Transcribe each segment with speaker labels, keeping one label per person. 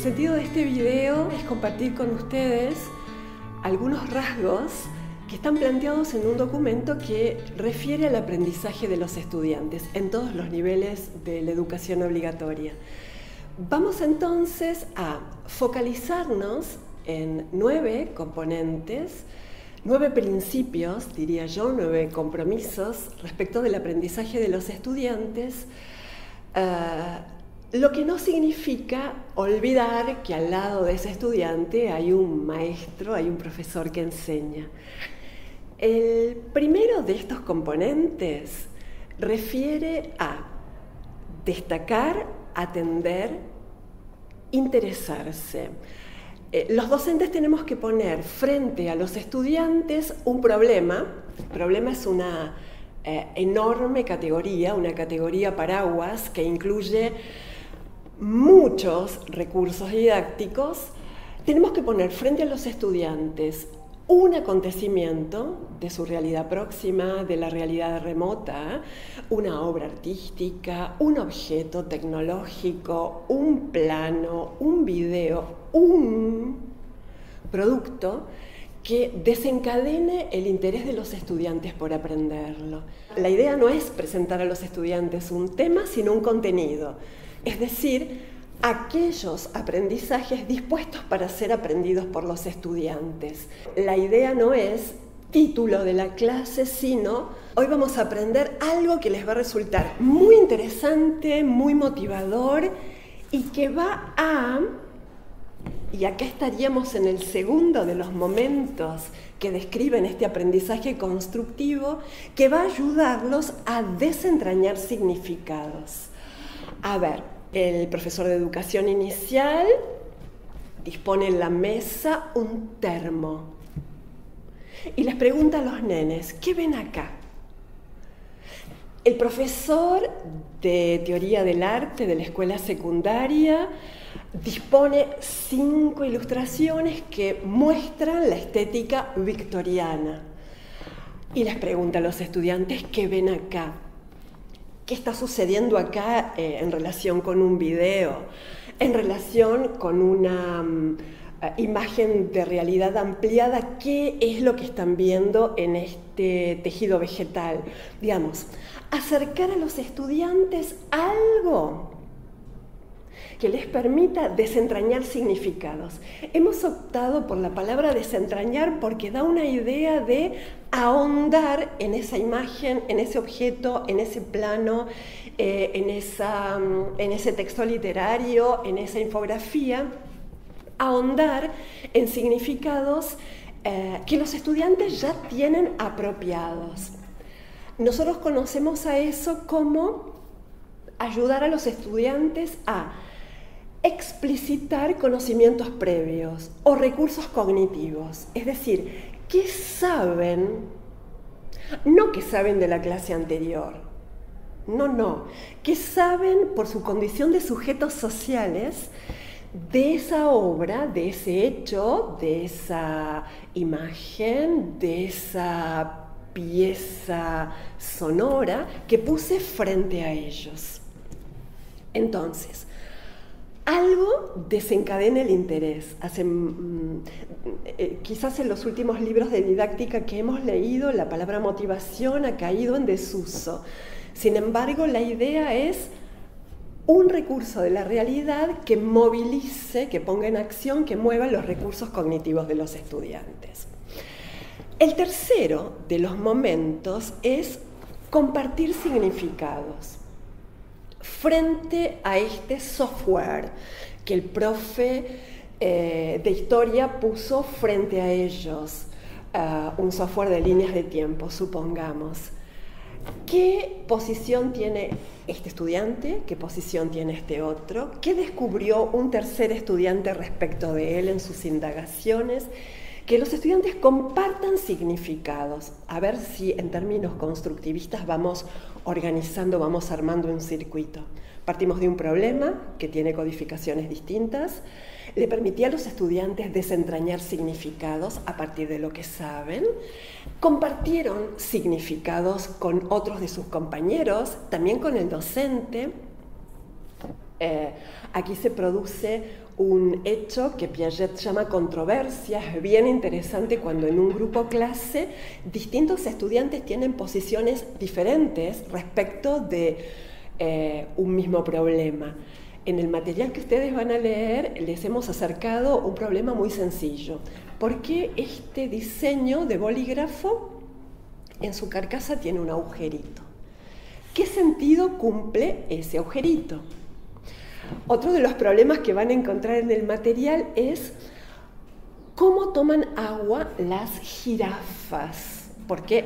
Speaker 1: sentido de este video es compartir con ustedes algunos rasgos que están planteados en un documento que refiere al aprendizaje de los estudiantes en todos los niveles de la educación obligatoria. Vamos entonces a focalizarnos en 9 componentes, 9 principios, diría yo, 9 compromisos respecto del aprendizaje de los estudiantes, lo que no significa olvidar que al lado de ese estudiante hay un maestro, hay un profesor que enseña. El primero de estos componentes refiere a destacar, atender, interesarse. Los docentes tenemos que poner frente a los estudiantes un problema. El problema es una enorme categoría, una categoría paraguas que incluye muchos recursos didácticos. Tenemos que poner frente a los estudiantes un acontecimiento de su realidad próxima, de la realidad remota, una obra artística, un objeto tecnológico, un plano, un video, un producto que desencadene el interés de los estudiantes por aprenderlo. La idea no es presentar a los estudiantes un tema, sino un contenido, es decir, aquellos aprendizajes dispuestos para ser aprendidos por los estudiantes. La idea no es título de la clase, sino hoy vamos a aprender algo que les va a resultar muy interesante, muy motivador y que va a... Y acá estaríamos en el segundo de los momentos que describen este aprendizaje constructivo, que va a ayudarlos a desentrañar significados. A ver, el profesor de educación inicial dispone en la mesa un termo y les pregunta a los nenes, ¿qué ven acá? El profesor de teoría del arte de la escuela secundaria dispone 5 ilustraciones que muestran la estética victoriana y les pregunta a los estudiantes, ¿qué ven acá? ¿Qué está sucediendo acá en relación con un video, en relación con una imagen de realidad ampliada? ¿Qué es lo que están viendo en este tejido vegetal? Digamos, acercar a los estudiantes algo que les permita desentrañar significados. Hemos optado por la palabra desentrañar porque da una idea de ahondar en esa imagen, en ese objeto, en ese plano, en ese texto literario, en esa infografía, ahondar en significados que los estudiantes ya tienen apropiados. Nosotros conocemos a eso como ayudar a los estudiantes a explicitar conocimientos previos o recursos cognitivos, es decir, ¿qué saben? No que saben de la clase anterior, no, que saben por su condición de sujetos sociales de esa obra, de ese hecho, de esa imagen, de esa pieza sonora que puse frente a ellos. Entonces, algo desencadena el interés. Quizás en los últimos libros de didáctica que hemos leído, la palabra motivación ha caído en desuso. Sin embargo, la idea es un recurso de la realidad que movilice, que ponga en acción, que mueva los recursos cognitivos de los estudiantes. El tercero de los momentos es compartir significados. Frente a este software que el profe de historia puso frente a ellos, un software de líneas de tiempo, supongamos. ¿Qué posición tiene este estudiante? ¿Qué posición tiene este otro? ¿Qué descubrió un tercer estudiante respecto de él en sus indagaciones? Que los estudiantes compartan significados, a ver si en términos constructivistas vamos organizando, vamos armando un circuito. Partimos de un problema que tiene codificaciones distintas, le permitía a los estudiantes desentrañar significados a partir de lo que saben, compartieron significados con otros de sus compañeros, también con el docente. Aquí se produce un hecho que Piaget llama controversia. Es bien interesante cuando en un grupo clase distintos estudiantes tienen posiciones diferentes respecto de un mismo problema. En el material que ustedes van a leer les hemos acercado un problema muy sencillo. ¿Por qué este diseño de bolígrafo en su carcasa tiene un agujerito? ¿Qué sentido cumple ese agujerito? Otro de los problemas que van a encontrar en el material es cómo toman agua las jirafas, porque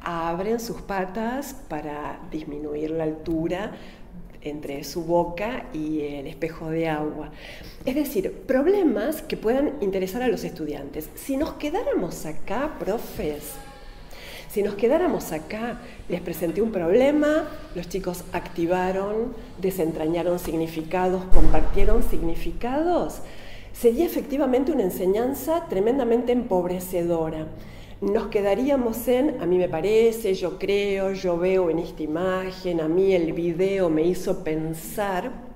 Speaker 1: abren sus patas para disminuir la altura entre su boca y el espejo de agua. Es decir, problemas que puedan interesar a los estudiantes. Si nos quedáramos acá, profes, si nos quedáramos acá, les presenté un problema, los chicos activaron, desentrañaron significados, compartieron significados, sería efectivamente una enseñanza tremendamente empobrecedora. Nos quedaríamos en, a mí me parece, yo creo, yo veo en esta imagen, a mí el video me hizo pensar,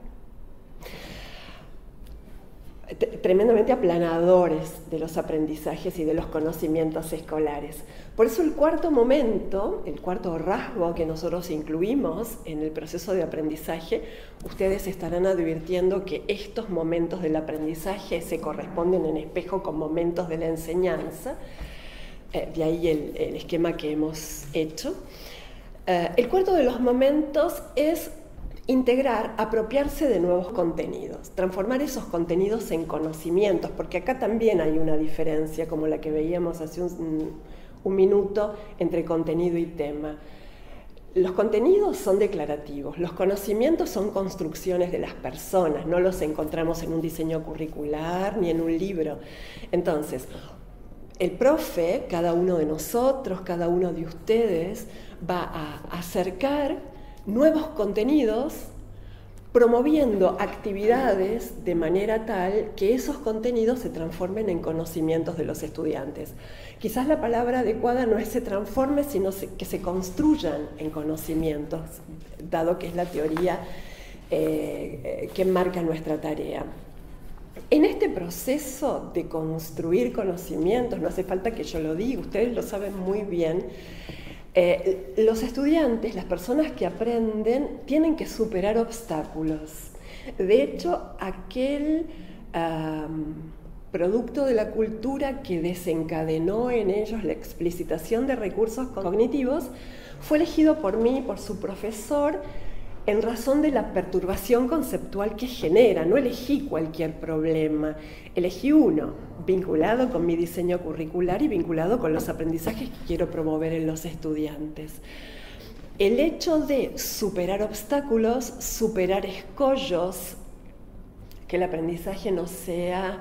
Speaker 1: tremendamente aplanadores de los aprendizajes y de los conocimientos escolares. Por eso el cuarto momento, el cuarto rasgo que nosotros incluimos en el proceso de aprendizaje, ustedes estarán advirtiendo que estos momentos del aprendizaje se corresponden en espejo con momentos de la enseñanza, de ahí el esquema que hemos hecho. El cuarto de los momentos es integrar, apropiarse de nuevos contenidos, transformar esos contenidos en conocimientos, porque acá también hay una diferencia, como la que veíamos hace un minuto, entre contenido y tema. Los contenidos son declarativos, los conocimientos son construcciones de las personas, no los encontramos en un diseño curricular ni en un libro. Entonces, el profe, cada uno de nosotros, cada uno de ustedes, va a acercar nuevos contenidos, promoviendo actividades de manera tal que esos contenidos se transformen en conocimientos de los estudiantes. Quizás la palabra adecuada no es se transforme, sino que se construyan en conocimientos, dado que es la teoría que marca nuestra tarea. En este proceso de construir conocimientos, no hace falta que yo lo diga, ustedes lo saben muy bien, los estudiantes, las personas que aprenden, tienen que superar obstáculos. De hecho, aquel producto de la cultura que desencadenó en ellos la explicitación de recursos cognitivos fue elegido por mí, por su profesor, en razón de la perturbación conceptual que genera. No elegí cualquier problema, elegí uno, vinculado con mi diseño curricular y vinculado con los aprendizajes que quiero promover en los estudiantes. El hecho de superar obstáculos, superar escollos, que el aprendizaje no sea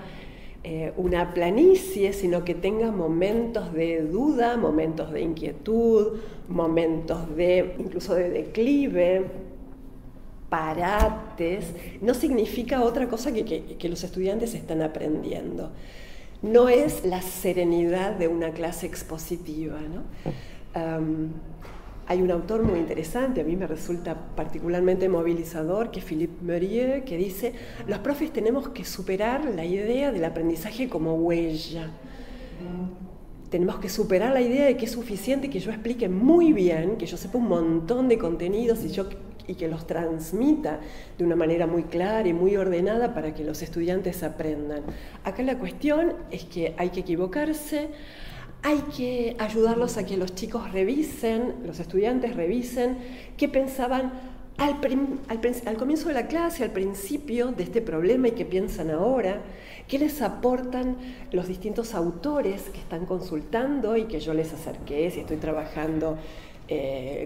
Speaker 1: una planicie, sino que tenga momentos de duda, momentos de inquietud, momentos de incluso de declive, parates, no significa otra cosa que los estudiantes están aprendiendo. No es la serenidad de una clase expositiva, ¿no? Hay un autor muy interesante, a mí me resulta particularmente movilizador, que es Philippe Meurieu, que dice: los profes tenemos que superar la idea del aprendizaje como huella. Tenemos que superar la idea de que es suficiente que yo explique muy bien, que yo sepa un montón de contenidos y que los transmita de una manera muy clara y muy ordenada para que los estudiantes aprendan. Acá la cuestión es que hay que equivocarse, hay que ayudarlos a que los chicos revisen, los estudiantes revisen qué pensaban al comienzo de la clase, al principio de este problema y qué piensan ahora, qué les aportan los distintos autores que están consultando y que yo les acerqué, si estoy trabajando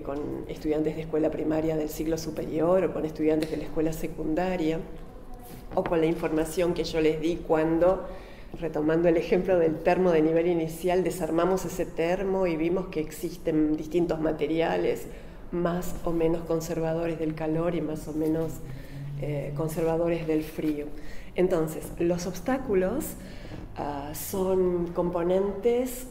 Speaker 1: con estudiantes de escuela primaria del ciclo superior o con estudiantes de la escuela secundaria, o con la información que yo les di cuando, retomando el ejemplo del termo de nivel inicial, desarmamos ese termo y vimos que existen distintos materiales más o menos conservadores del calor y más o menos conservadores del frío. Entonces, los obstáculos son componentes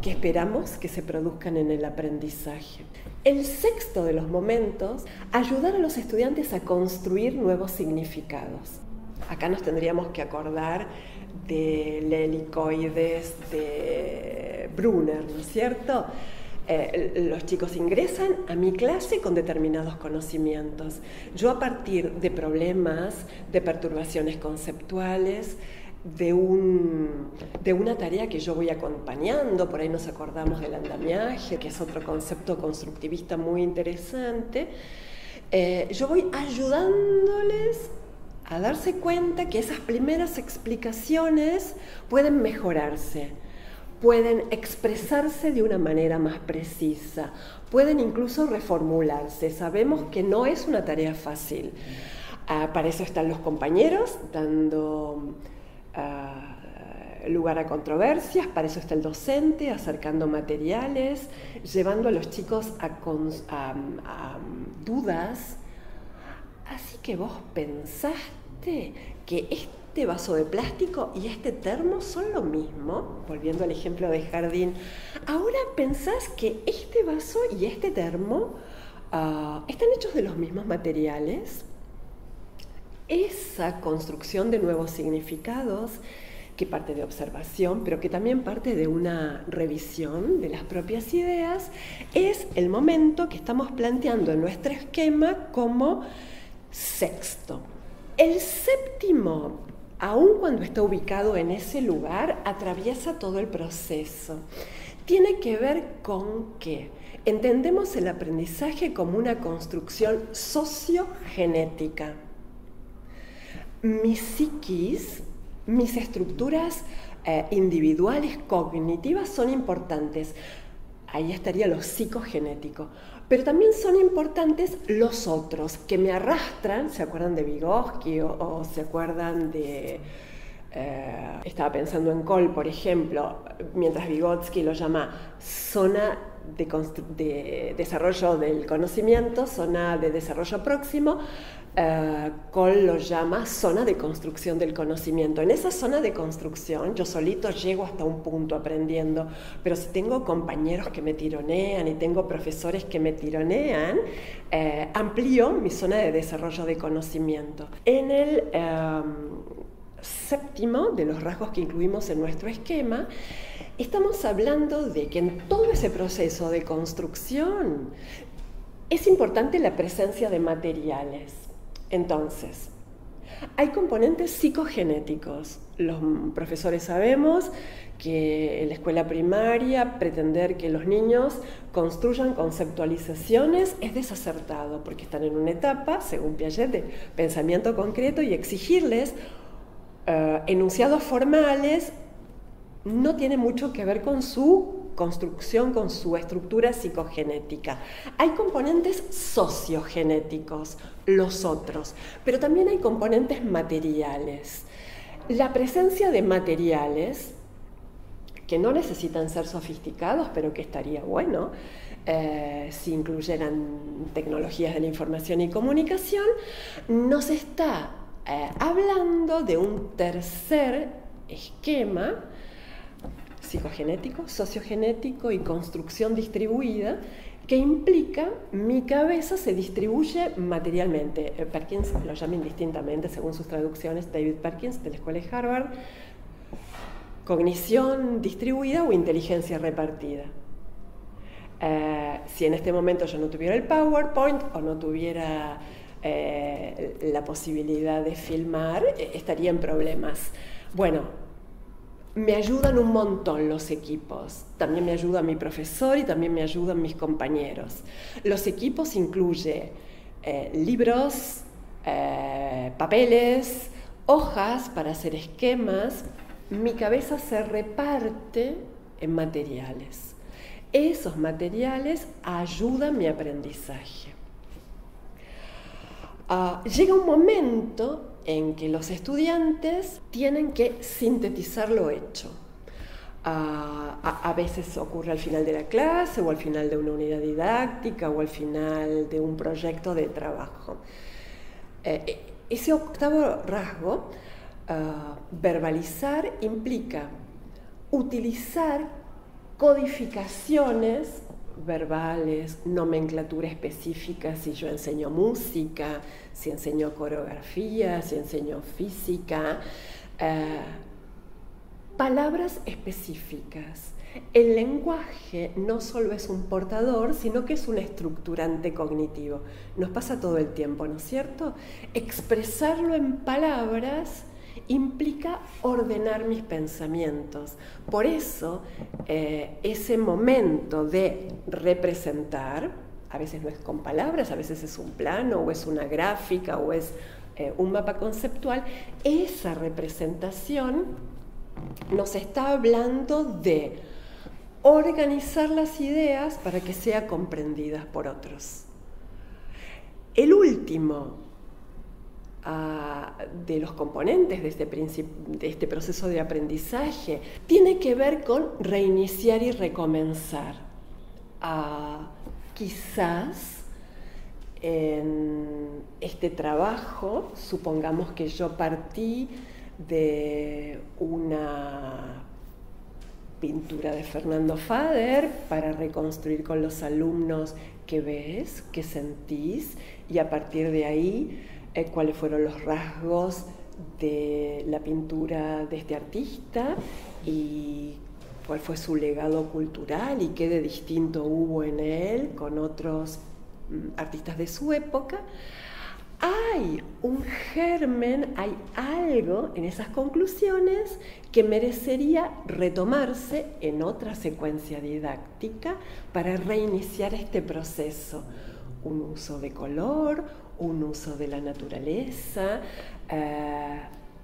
Speaker 1: que esperamos que se produzcan en el aprendizaje. El sexto de los momentos, ayudar a los estudiantes a construir nuevos significados. Acá nos tendríamos que acordar del helicoides de Brunner, ¿no es cierto? Los chicos ingresan a mi clase con determinados conocimientos. Yo, a partir de problemas, de perturbaciones conceptuales, de una tarea que yo voy acompañando, por ahí nos acordamos del andamiaje, que es otro concepto constructivista muy interesante, yo voy ayudándoles a darse cuenta que esas primeras explicaciones pueden mejorarse, pueden expresarse de una manera más precisa, pueden incluso reformularse. Sabemos que no es una tarea fácil. Para eso están los compañeros dando lugar a controversias, para eso está el docente acercando materiales, llevando a los chicos a dudas. Así que vos pensaste que este vaso de plástico y este termo son lo mismo, volviendo al ejemplo de jardín. Ahora pensás que este vaso y este termo están hechos de los mismos materiales. Esa construcción de nuevos significados, que parte de observación, pero que también parte de una revisión de las propias ideas, es el momento que estamos planteando en nuestro esquema como sexto. El séptimo, aun cuando está ubicado en ese lugar, atraviesa todo el proceso. Tiene que ver con que entendemos el aprendizaje como una construcción sociogenética. Mi psiquis, mis estructuras individuales, cognitivas, son importantes. Ahí estaría lo psicogenético. Pero también son importantes los otros, que me arrastran. ¿Se acuerdan de Vygotsky o se acuerdan de... estaba pensando en Cole, por ejemplo, mientras Vygotsky lo llama zona de desarrollo del conocimiento, zona de desarrollo próximo, Cole lo llama zona de construcción del conocimiento. En esa zona de construcción yo solito llego hasta un punto aprendiendo, pero si tengo compañeros que me tironean y tengo profesores que me tironean, amplío mi zona de desarrollo de conocimiento. En el séptimo de los rasgos que incluimos en nuestro esquema, estamos hablando de que en todo ese proceso de construcción es importante la presencia de materiales. Entonces, hay componentes psicogenéticos. Los profesores sabemos que en la escuela primaria pretender que los niños construyan conceptualizaciones es desacertado, porque están en una etapa, según Piaget, de pensamiento concreto, y exigirles enunciados formales no tiene mucho que ver con su construcción, con su estructura psicogenética. Hay componentes sociogenéticos, los otros, pero también hay componentes materiales. La presencia de materiales, que no necesitan ser sofisticados, pero que estaría bueno si incluyeran tecnologías de la información y comunicación, nos está hablando de un tercer esquema psicogenético, sociogenético y construcción distribuida, que implica mi cabeza se distribuye materialmente. Perkins lo llama indistintamente, según sus traducciones, David Perkins, de la Escuela de Harvard, cognición distribuida o inteligencia repartida. Si en este momento yo no tuviera el PowerPoint o no tuviera la posibilidad de filmar, estaría en problemas. Bueno, me ayudan un montón los equipos. También me ayuda mi profesor y también me ayudan mis compañeros. Los equipos incluyen libros, papeles, hojas para hacer esquemas. Mi cabeza se reparte en materiales. Esos materiales ayudan mi aprendizaje. Llega un momento en que los estudiantes tienen que sintetizar lo hecho. A veces ocurre al final de la clase, o al final de una unidad didáctica, o al final de un proyecto de trabajo. Ese octavo rasgo, verbalizar, implica utilizar codificaciones verbales, nomenclatura específica, si yo enseño música, si enseño coreografía, si enseño física, palabras específicas. El lenguaje no solo es un portador, sino que es un estructurante cognitivo. Nos pasa todo el tiempo, ¿no es cierto? Expresarlo en palabras implica ordenar mis pensamientos. Por eso, ese momento de representar, a veces no es con palabras, a veces es un plano, o es una gráfica, o es un mapa conceptual, esa representación nos está hablando de organizar las ideas para que sean comprendidas por otros. El último de los componentes de este proceso de aprendizaje tiene que ver con reiniciar y recomenzar. Quizás en este trabajo, supongamos que yo partí de una pintura de Fernando Fader para reconstruir con los alumnos qué ves, qué sentís, y a partir de ahí cuáles fueron los rasgos de la pintura de este artista y cuál fue su legado cultural y qué de distinto hubo en él con otros artistas de su época. Hay un germen, hay algo en esas conclusiones que merecería retomarse en otra secuencia didáctica para reiniciar este proceso. Un uso de color, un uso de la naturaleza,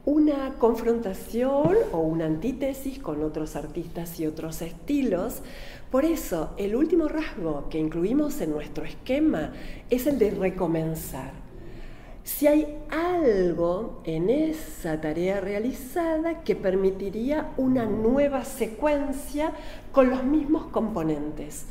Speaker 1: una confrontación o una antítesis con otros artistas y otros estilos. Por eso, el último rasgo que incluimos en nuestro esquema es el de recomenzar. Si hay algo en esa tarea realizada que permitiría una nueva secuencia con los mismos componentes.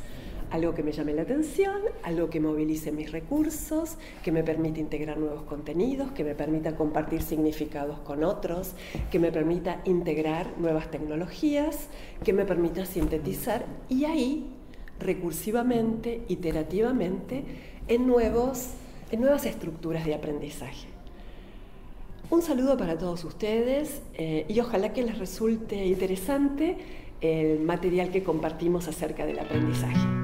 Speaker 1: Algo que me llame la atención, algo que movilice mis recursos, que me permita integrar nuevos contenidos, que me permita compartir significados con otros, que me permita integrar nuevas tecnologías, que me permita sintetizar y ahí, recursivamente, iterativamente, en nuevas estructuras de aprendizaje. Un saludo para todos ustedes y ojalá que les resulte interesante el material que compartimos acerca del aprendizaje.